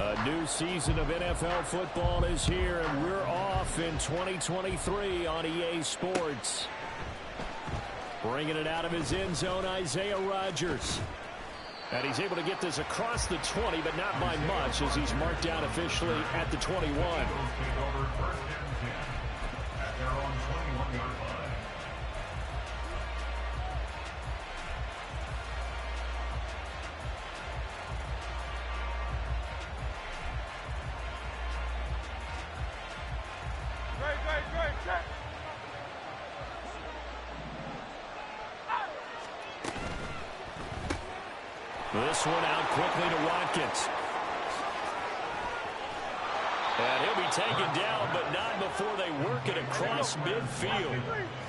A new season of NFL football is here, and we're off in 2023 on EA Sports. Bringing it out of his end zone, Isaiah Rodgers. And he's able to get this across the 20, but not by much, as he's marked down officially at the 21. This one out quickly to Watkins. And he'll be taken down, but not before they work it across midfield.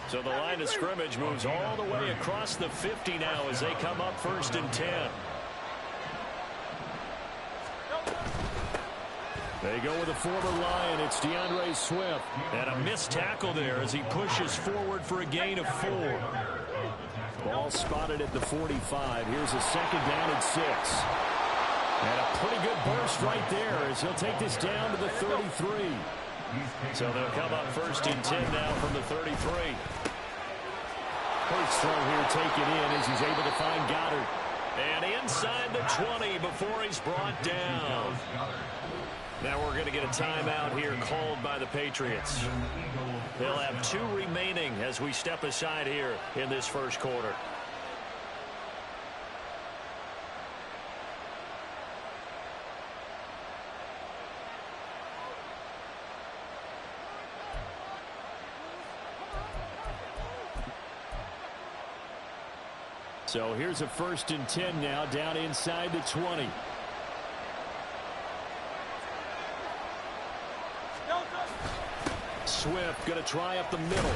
So the line of scrimmage moves all the way across the 50 now as they come up 1st and 10. They go with a former Lion. It's DeAndre Swift. And a missed tackle there as he pushes forward for a gain of 4. Ball spotted at the 45. Here's a 2nd down and 6. And a pretty good burst right there as he'll take this down to the 33. So they'll come up 1st and 10 now from the 33. First throw here taken in as he's able to find Goddard. And inside the 20 before he's brought down. Now we're going to get a timeout here called by the Patriots. They'll have 2 remaining as we step aside here in this first quarter. So here's a 1st and 10 now down inside the 20. Swift going to try up the middle.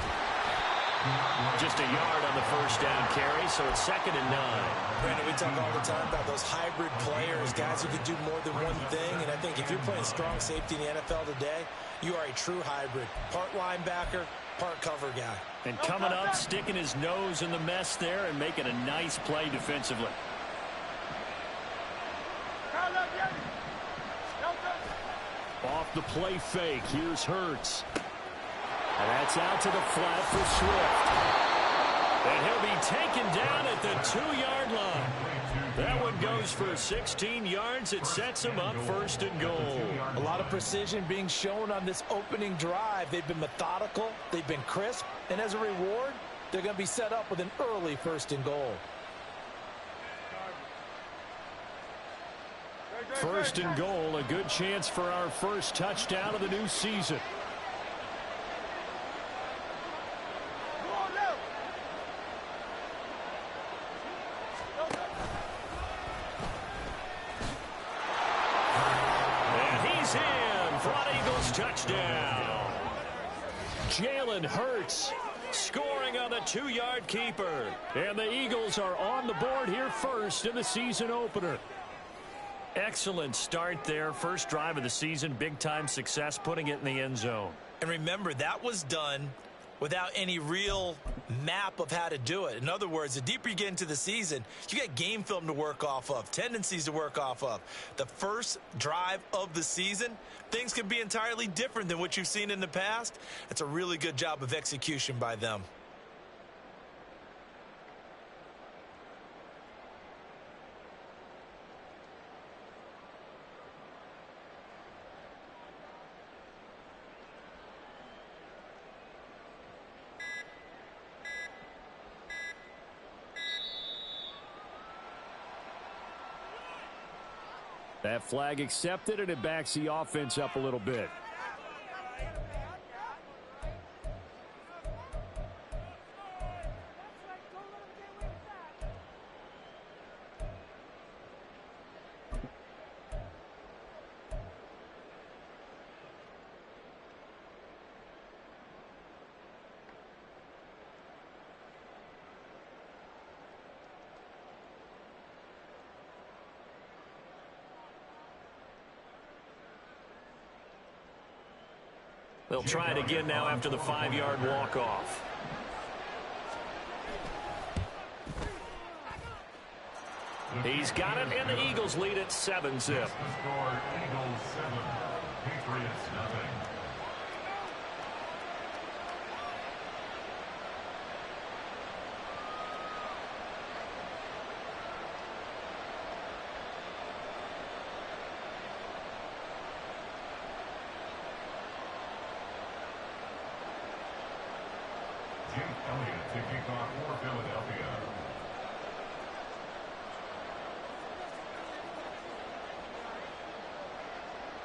Just a yard on the 1st down carry, so it's 2nd and 9. Brandon, we talk all the time about those hybrid players, guys who can do more than one thing. And I think if you're playing strong safety in the NFL today, you are a true hybrid. Part linebacker, part cover guy. And coming up, sticking his nose in the mess there and making a nice play defensively. Off the play fake, here's Hurts. And that's out to the flat for Swift. And he'll be taken down at the 2-yard line. That one goes for 16 yards. It sets him up 1st and goal. A lot of precision being shown on this opening drive. They've been methodical. They've been crisp. And as a reward, they're going to be set up with an early 1st and goal. 1st and goal, a good chance for our first touchdown of the new season. Touchdown. Jalen Hurts scoring on the 2-yard keeper. And the Eagles are on the board here first in the season opener. Excellent start there. First drive of the season. Big-time success putting it in the end zone. And remember, that was done without any real map of how to do it. In other words, the deeper you get into the season, you got game film to work off of, tendencies to work off of. The first drive of the season, things can be entirely different than what you've seen in the past. It's a really good job of execution by them. That flag accepted, and it backs the offense up a little bit. They'll try it again now after the 5-yard walk-off. He's got it, and the Eagles lead at 7-zip.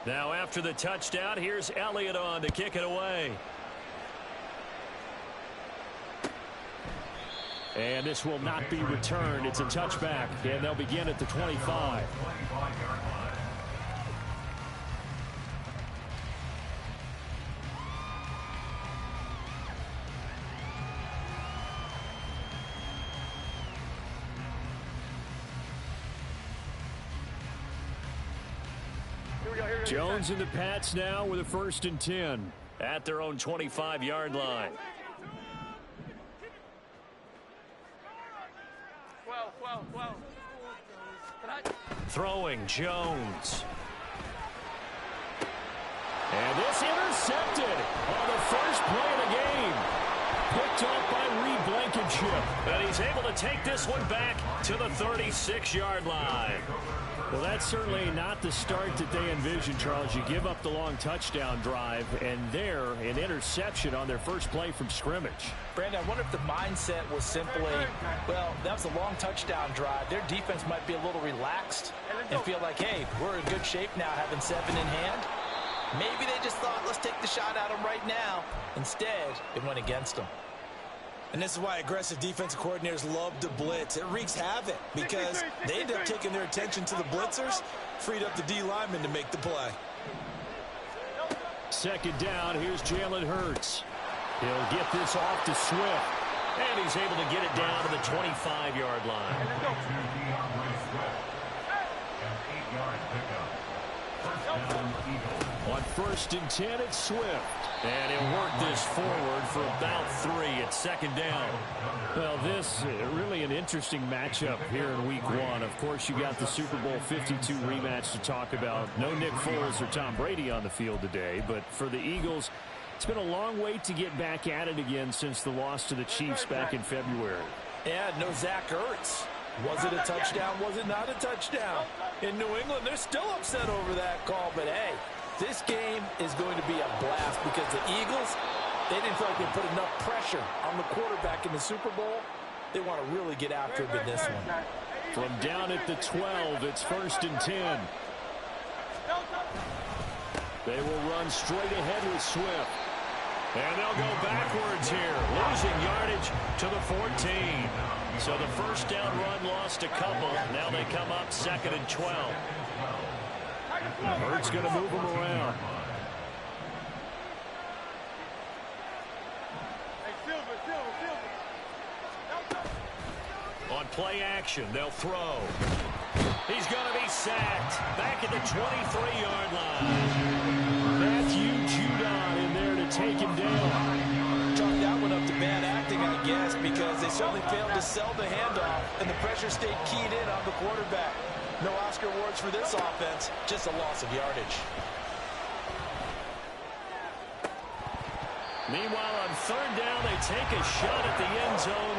Now after the touchdown, here's Elliott on to kick it away. And this will not be returned. It's a touchback, and they'll begin at the 25. Jones and the Pats now with a 1st and 10 at their own 25-yard line. Throwing Jones. And this intercepted on the first play of the game. Picked off by Reed Blankenship. And he's able to take this one back to the 36-yard line. Well, that's certainly not the start that they envisioned, Charles. You give up the long touchdown drive, and there, an interception on their first play from scrimmage. Brandon, I wonder if the mindset was simply, well, that was a long touchdown drive. Their defense might be a little relaxed and feel like, hey, we're in good shape now having 7 in hand. Maybe they just thought, let's take the shot at them right now. Instead, it went against them. And this is why aggressive defensive coordinators love to blitz. It wreaks havoc because they end up taking their attention to the blitzers, freed up the D lineman to make the play. 2nd down, here's Jalen Hurts. He'll get this off to Swift. And he's able to get it down to the 25-yard line. On 1st and 10, it's Swift. And he'll work this forward for about 3 at 2nd down. Well, this really an interesting matchup here in Week 1. Of course, you got the Super Bowl 52 rematch to talk about. No Nick Foles or Tom Brady on the field today. But for the Eagles, it's been a long wait to get back at it again since the loss to the Chiefs back in February. Yeah, no Zach Ertz. Was it a touchdown? Was it not a touchdown? In New England, they're still upset over that call. But, hey, this game is going to be a blast because the Eagles, they didn't feel like they put enough pressure on the quarterback in the Super Bowl. They want to really get after him in this one. From down at the 12, it's 1st and 10. They will run straight ahead with Swift. And they'll go backwards here, losing yardage to the 14. So the 1st down run lost a couple. Now they come up 2nd and 12. Hurts going to move them around. On play action, they'll throw. He's going to be sacked. Back at the 23-yard line. Matthew Judon in there to take him down. Chalk that one up to bad acting, I guess, because they certainly failed to sell the handoff, and the pressure stayed keyed in on the quarterback. No Oscar awards for this offense, just a loss of yardage. Meanwhile, on 3rd down, they take a shot at the end zone,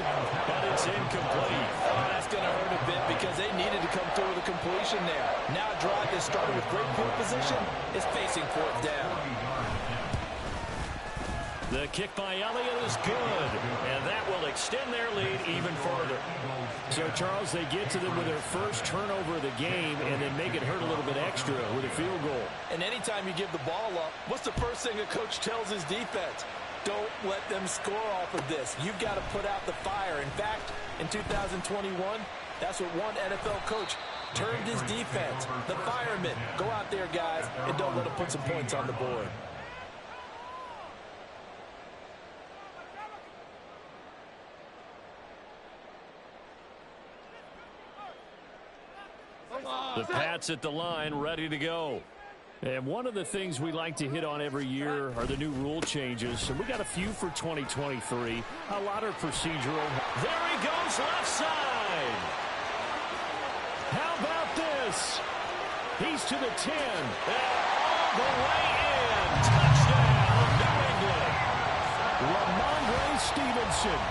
but it's incomplete. Oh, that's going to hurt a bit because they needed to come through with a completion there. Now a drive that started with great field position is facing 4th down. The kick by Elliott is good, and that will extend their lead even further. So, Charles, they get to them with their first turnover of the game and then make it hurt a little bit extra with a field goal. And anytime you give the ball up, what's the first thing a coach tells his defense? Don't let them score off of this. You've got to put out the fire. In fact, in 2021, that's what one NFL coach termed his defense. The firemen. Go out there, guys, and don't let them put some points on the board. The Pats at the line, ready to go. And one of the things we like to hit on every year are the new rule changes. And we got a few for 2023. A lot are procedural. There he goes, left side. this. He's to the 10. And all the way in. Touchdown, New England. Ramondre Stevenson,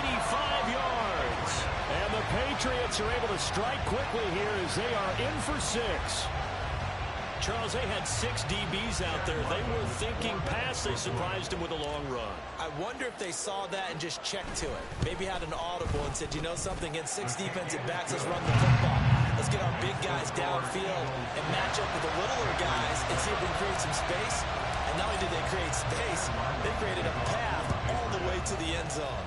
85 yards. And the Patriots are able to strike quickly here as they are in for 6. Charles, they had 6 DBs out there. They were thinking pass. They surprised him with a long run. I wonder if they saw that and just checked to it. Maybe had an audible and said, you know something, against 6 defensive backs, let's run the football. Let's get our big guys downfield and match up with the littler guys and see if we can create some space. And not only did they create space, they created a path all the way to the end zone.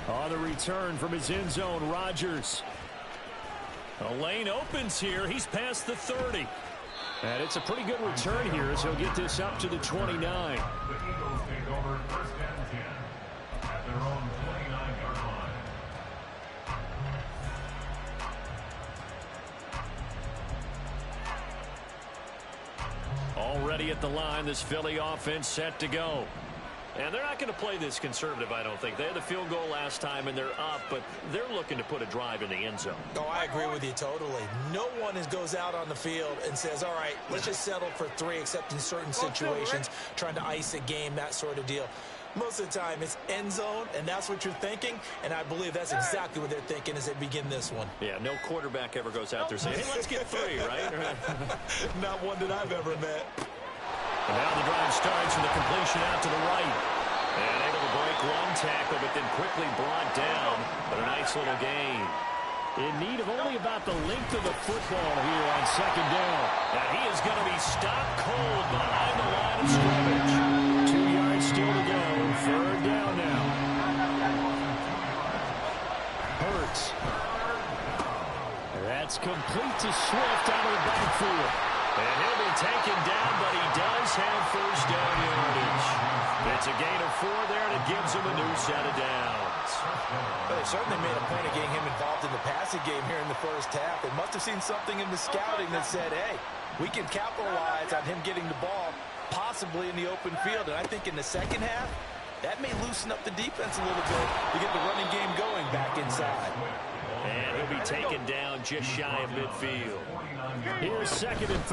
On the return from his end zone, Rodgers. A lane opens here. He's past the 30. And it's a pretty good return here as he'll get this up to the 29. The Eagles take over first and 10 at their own 29-yard line. Already at the line, this Philly offense set to go. And they're not going to play this conservative, I don't think. They had the field goal last time, and they're up, but they're looking to put a drive in the end zone. Oh, I agree with you totally. No one goes out on the field and says, all right, let's just settle for 3, except in certain situations, trying to ice a game, that sort of deal. Most of the time, it's end zone, and that's what you're thinking, and I believe that's exactly what they're thinking as they begin this one. Yeah, no quarterback ever goes out there saying, hey, let's get 3, right? Not one that I've ever met. And now the drive starts with a completion out to the right. And able to break one tackle, but then quickly brought down. But a nice little gain. In need of only about the length of the football here on second down. And he is going to be stopped cold behind the line of scrimmage. 2 yards still to go. Third down now. Hurts. That's complete to Swift out of the backfield. And he'll be taken down, but he does have first down yardage. It's a gain of 4 there, and it gives him a new set of downs. Well, they certainly made a point of getting him involved in the passing game here in the first half. They must have seen something in the scouting that said, hey, we can capitalize on him getting the ball possibly in the open field. And I think in the second half, that may loosen up the defense a little bit to get the running game going back inside. And he'll be taken down just shy of midfield. Here's 2nd and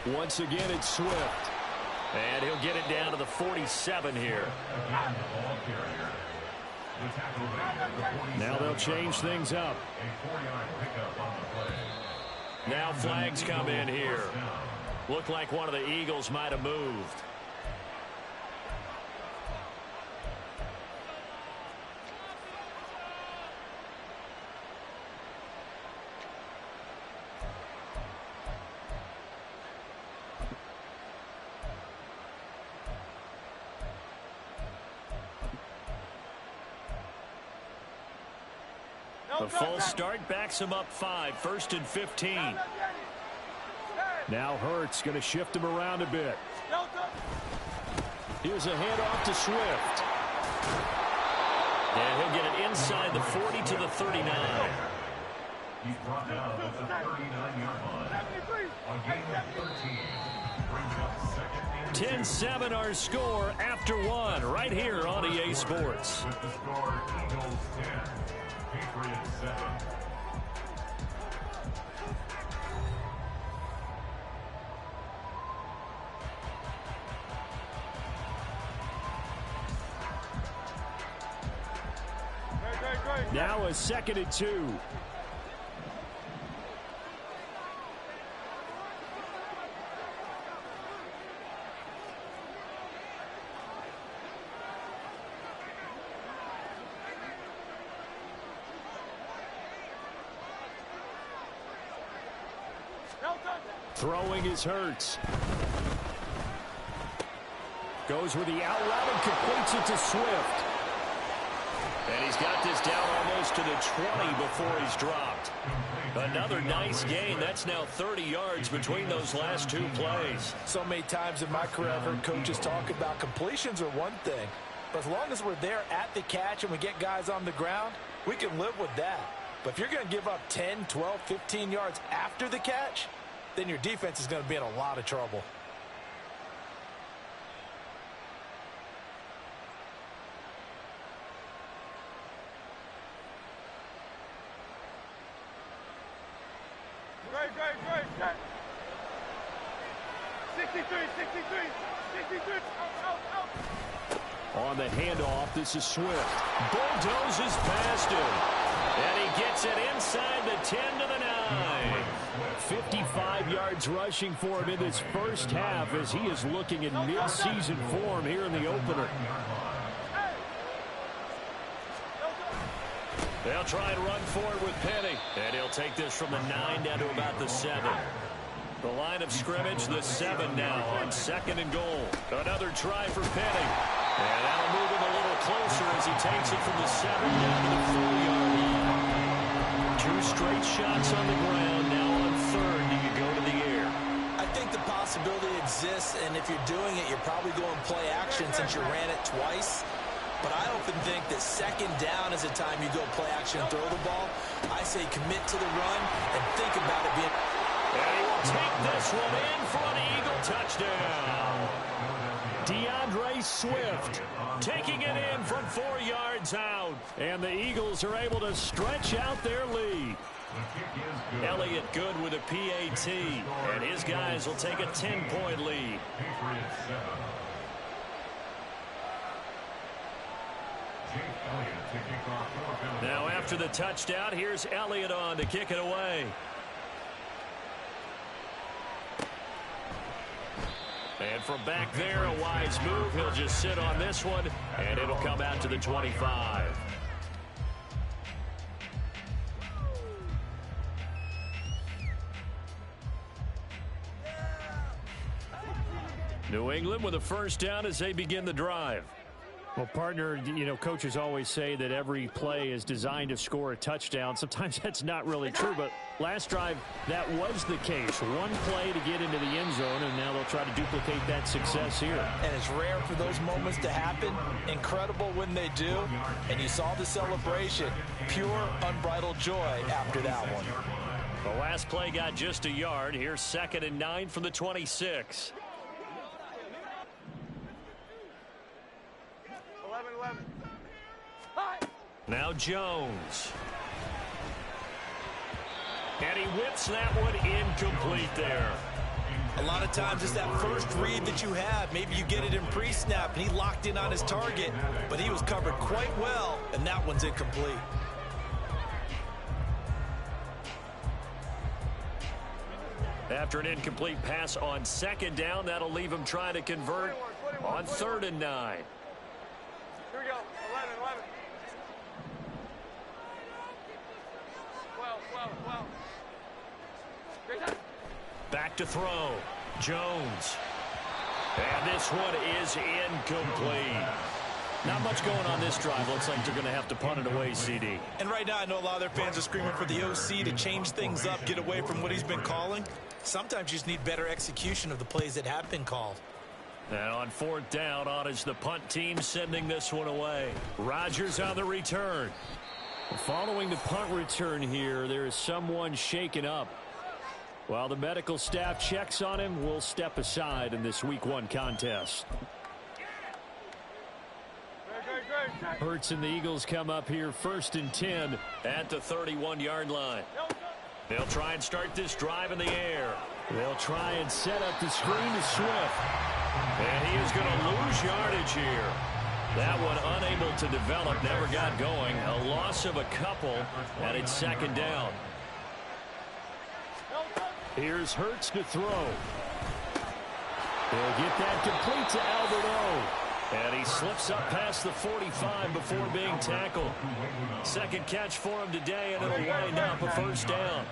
3. Once again, it's Swift. And he'll get it down to the 47 here. Now they'll change things up. Now flags come in here. Looked like one of the Eagles might have moved. The full start backs him up 5, 1st and 15. Now Hurts going to shift him around a bit. Here's a handoff to Swift. And he'll get it inside the 40 to the 39. He's brought down at the 39-yard line. On gain of 13. Brings up 2nd and 10-7 our score after 1 right here on EA Sports. with the score, Eagles 10, Patriots 7. Now a 2nd and 2. Throwing is Hurts. Goes with the out route and completes it to Swift. And he's got this down almost to the 20 before he's dropped. Another nice gain. That's now 30 yards between those last 2 plays. So many times in my career I've heard coaches talk about completions are one thing. But as long as we're there at the catch and we get guys on the ground, we can live with that. But if you're going to give up 10, 12, 15 yards after the catch, then your defense is going to be in a lot of trouble. Great. 63. Out. On the handoff, this is Swift. Bulldozes past him. And he gets it inside the 10 to the 9. 55 yards rushing for him in this first half as he is looking in mid-season form here in the opener. They'll try and run forward with Penny. And he'll take this from the 9 down to about the 7. The line of scrimmage, the 7 now on 2nd and goal. Another try for Penny. And that'll move him a little closer as he takes it from the 7 down to the 4-yard line. 2 straight shots on the ground. Now on 3rd, do you go to the air? I think the possibility exists, and if you're doing it, you're probably going play action since you ran it twice. But I often think that 2nd down is the time you go play action and throw the ball. I say commit to the run and think about it being... And he will take this one in for an Eagle touchdown. DeAndre Swift taking it in from 4 yards out. And the Eagles are able to stretch out their lead. Elliott good with a PAT. And his guys will take a 10-point lead. Now after the touchdown, here's Elliott on to kick it away. And from back there, a wise move. He'll just sit on this one, and it'll come out to the 25. New England with a first down as they begin the drive. Well, partner, coaches always say that every play is designed to score a touchdown. Sometimes that's not really true, but last drive, that was the case. One play to get into the end zone, and now they'll try to duplicate that success here. And it's rare for those moments to happen. Incredible when they do. And you saw the celebration. Pure, unbridled joy after that one. The last play got just a yard. Here's 2nd and 9 from the 26. 11. Now Jones. And he whips that one incomplete there. A lot of times it's that first read that you have. Maybe you get it in pre-snap and he locked in on his target, but he was covered quite well, and that one's incomplete. After an incomplete pass on 2nd down, that'll leave him trying to convert on 3rd and 9. Here we go. 11. 12. Great time. Back to throw. Jones. And this one is incomplete. Not much going on this drive. Looks like they're going to have to punt it away, CD. And right now I know a lot of their fans are screaming for the OC to change things up, get away from what he's been calling. Sometimes you just need better execution of the plays that have been called. And on 4th down, on is the punt team sending this one away. Rodgers on the return. Following the punt return here, there is someone shaken up. While the medical staff checks on him, we'll step aside in this Week 1 contest. Hurts and the Eagles come up here 1st and 10 at the 31-yard line. They'll try and start this drive in the air. They'll try and set up the screen to Swift. And he is going to lose yardage here. That one unable to develop, never got going. A loss of a couple, and it's 2nd down. Here's Hurts to throw. They'll get that complete to Albert O. And he slips up past the 45 before being tackled. 2nd catch for him today, and it'll wind up a 1st down.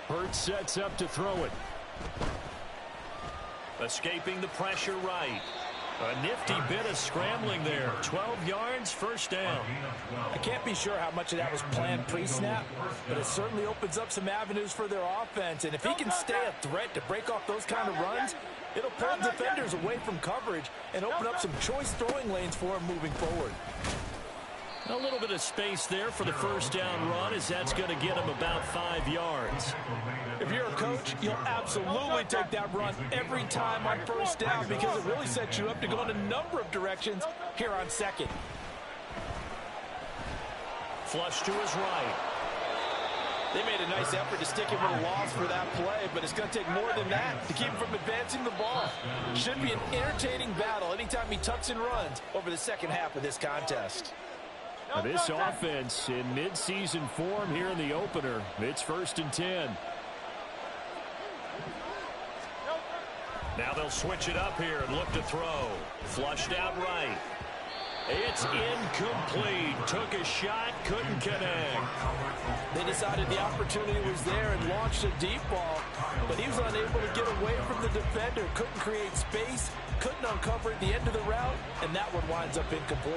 Hurts sets up to throw it. Escaping the pressure right. A nifty bit of scrambling there. 12 yards, 1st down. I can't be sure how much of that was planned pre-snap, but it certainly opens up some avenues for their offense. And if he can stay a threat to break off those kind of runs, it'll pull defenders away from coverage and open up some choice throwing lanes for him moving forward. A little bit of space there for the 1st down run, as that's going to get him about 5 yards. If you're a coach, you'll absolutely take that run every time on 1st down because it really sets you up to go in a number of directions here on 2nd. flush to his right. They made a nice effort to stick him with a loss for that play, but it's going to take more than that to keep him from advancing the ball. Should be an entertaining battle anytime he tucks and runs over the second half of this contest. Now this offense in midseason form here in the opener. It's 1st and 10. Now they'll switch it up here and look to throw. Flushed out right. It's incomplete. Took a shot, couldn't connect. They decided the opportunity was there and launched a deep ball, but he was unable to get away from the defender. Couldn't create space, couldn't uncover at the end of the route, and that one winds up incomplete.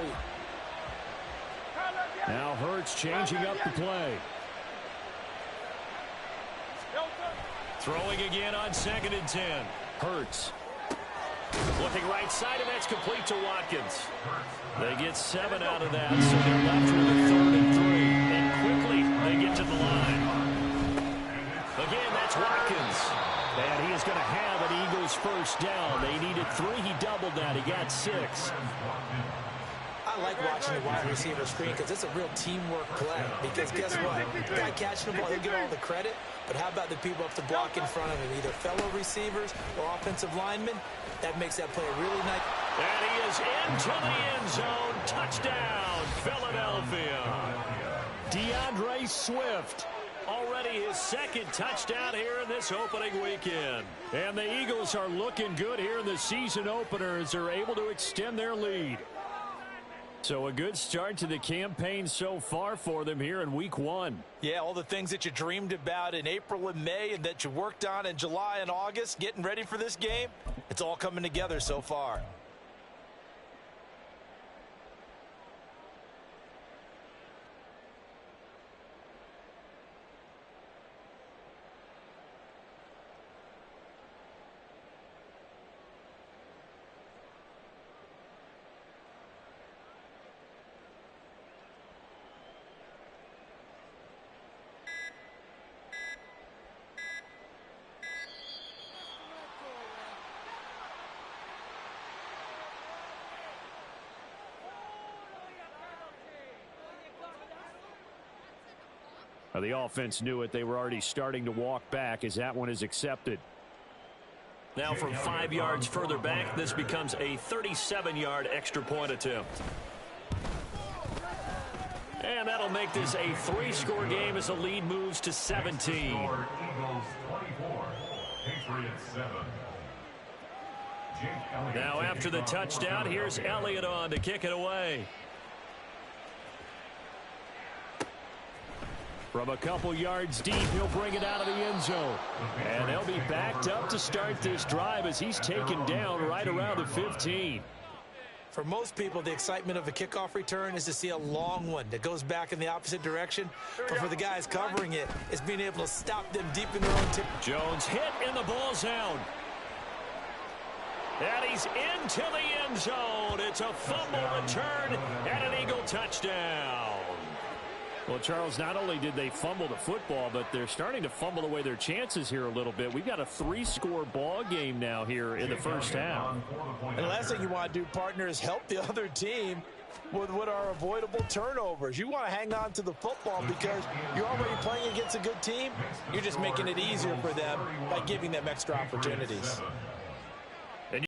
Now Hurts changing up the play. Throwing again on 2nd and 10. Hurts. Looking right side, and that's complete to Watkins. They get 7 out of that, so they're left with a 3rd and 3. And quickly, they get to the line. Again, that's Watkins. And he is going to have an Eagles first down. They needed 3. He doubled that. He got 6. I like watching the wide receiver screen because it's a real teamwork play. Because guess what? The guy catching the ball, he'll get all the credit. But how about the people up to block in front of him, either fellow receivers or offensive linemen? That makes that play really nice. And he is into the end zone. Touchdown, Philadelphia. DeAndre Swift. Already his 2nd touchdown here in this opening weekend. And the Eagles are looking good here in the season opener as they're able to extend their lead. So a good start to the campaign so far for them here in week 1. Yeah, all the things that you dreamed about in April and May and that you worked on in July and August, getting ready for this game, it's all coming together so far. The offense knew it. They were already starting to walk back as that one is accepted. Now from 5 yards further back, this becomes a 37-yard extra point attempt. And that'll make this a 3-score game as the lead moves to 17. Eagles 24, Patriots 7. Now after the touchdown, here's Elliott on to kick it away. From a couple yards deep, he'll bring it out of the end zone. And they'll be backed up to start this drive as he's taken down right around the 15. For most people, the excitement of a kickoff return is to see a long one that goes back in the opposite direction. But for the guys covering it, it's being able to stop them deep in their own territory. Jones hit and the ball's out. And he's into the end zone. It's a fumble return and an Eagle touchdown. Well, Charles, not only did they fumble the football, but they're starting to fumble away their chances here a little bit. We've got a 3-score ball game now here in the first half. And the last thing you want to do, partner, is help the other team with what are avoidable turnovers. You want to hang on to the football because you're already playing against a good team. You're just making it easier for them by giving them extra opportunities.